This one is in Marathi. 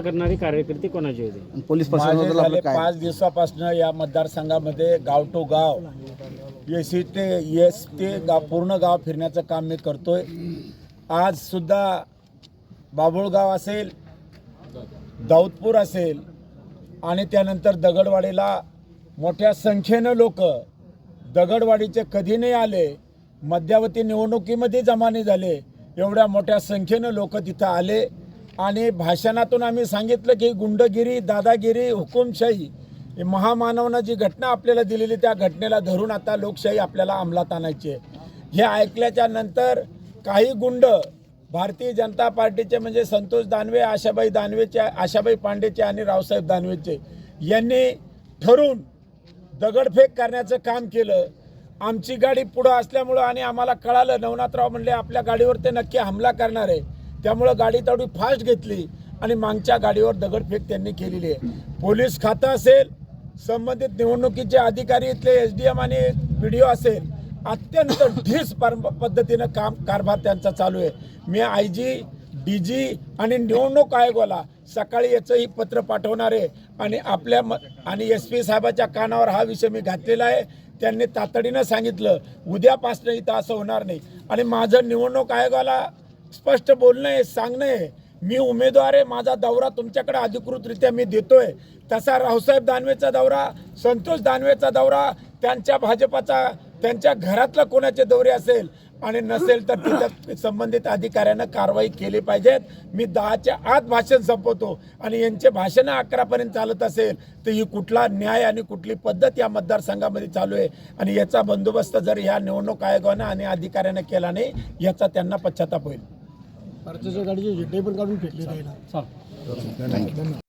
करणारे कार्यकर्ते कोणाचे होते? पोलीस माझे प्रशासनाला झाले आपलं काय 5 दिवसापासून या मतदारसंघामध्ये गाव टू गाव एस ते गाव पूर्ण गाव फिरण्याचं काम मी करतोय। आज सुद्धा बाभुळगाव असेल, दाऊदपूर असेल आणि त्यानंतर दगडवाडीला मोठ्या संख्येनं लोक दगडवाडीचे कधी नाही आले, मध्यावधी निवडणुकीमध्ये जमा नाही झाले, एवढ्या मोठ्या संख्येनं लोक तिथं आले आणि भाषणातून आम्ही सांगितलं की गुंडगिरी, दादागिरी, हुकुमशाही हे महामानवानं जी घटना आपल्याला दिलेली त्या घटनेला धरून आता लोकशाही आपल्याला अंमलात आणायची आहे। हे ऐकल्याच्या नंतर काही गुंड भारतीय जनता पार्टीचे म्हणजे संतोष दानवे, आशाबाई पांडेचे आणि रावसाहेब दानवेचे यांनी ठरून दगडफेक करण्याचं काम केलं। आमची गाडी पुढं असल्यामुळं आणि आम्हाला कळालं, नवनाथराव म्हणले आपल्या गाडीवर ते नक्की हमला करणार आहे, त्यामुळं गाडी तेवढी फास्ट घेतली आणि मागच्या गाडीवर दगडफेक त्यांनी केलेली आहे। पोलीस खातं असेल, संबंधित निवडणुकीचे अधिकारी, इथले SDM आणि BDO असेल, अत्यंत ढीस पद्धतीनं कारभार त्यांचा चालू आहे। मी IG, DG आणि निवडणूक आयोगाला सकाळी याचंही पत्र पाठवणार आहे आणि आणि SP साहेबाच्या कानावर हा विषय मी घातलेला आहे। त्यांनी तातडीनं सांगितलं उद्यापासून इथं असं होणार नाही आणि माझं निवडणूक आयोगाला स्पष्ट बोलणं आहे, सांगणं आहे, मी उमेदवार आहे, माझा दौरा तुमच्याकडे अधिकृतरित्या मी देतोय। तसा रावसाहेब दानवेचा दौरा, संतोष दानवेचा दौरा, त्यांच्या भाजपाचा, त्यांच्या घरातला कोणाचे दौरे असेल आणि नसेल तर तिथं संबंधित अधिकाऱ्यांना कारवाई केली पाहिजेत। मी 10च्या आत भाषण संपवतो आणि यांचे भाषण 11पर्यंत चालत असेल तर ही कुठला न्याय आणि कुठली पद्धत या मतदारसंघामध्ये चालू आहे आणि याचा बंदोबस्त जर ह्या निवडणूक आयोगानं आणि अधिकाऱ्यांना केला नाही याचा त्यांना पश्चाताप होईल। भारताच्या गाडीचे झेंडे पण काढून फेकले जाईल।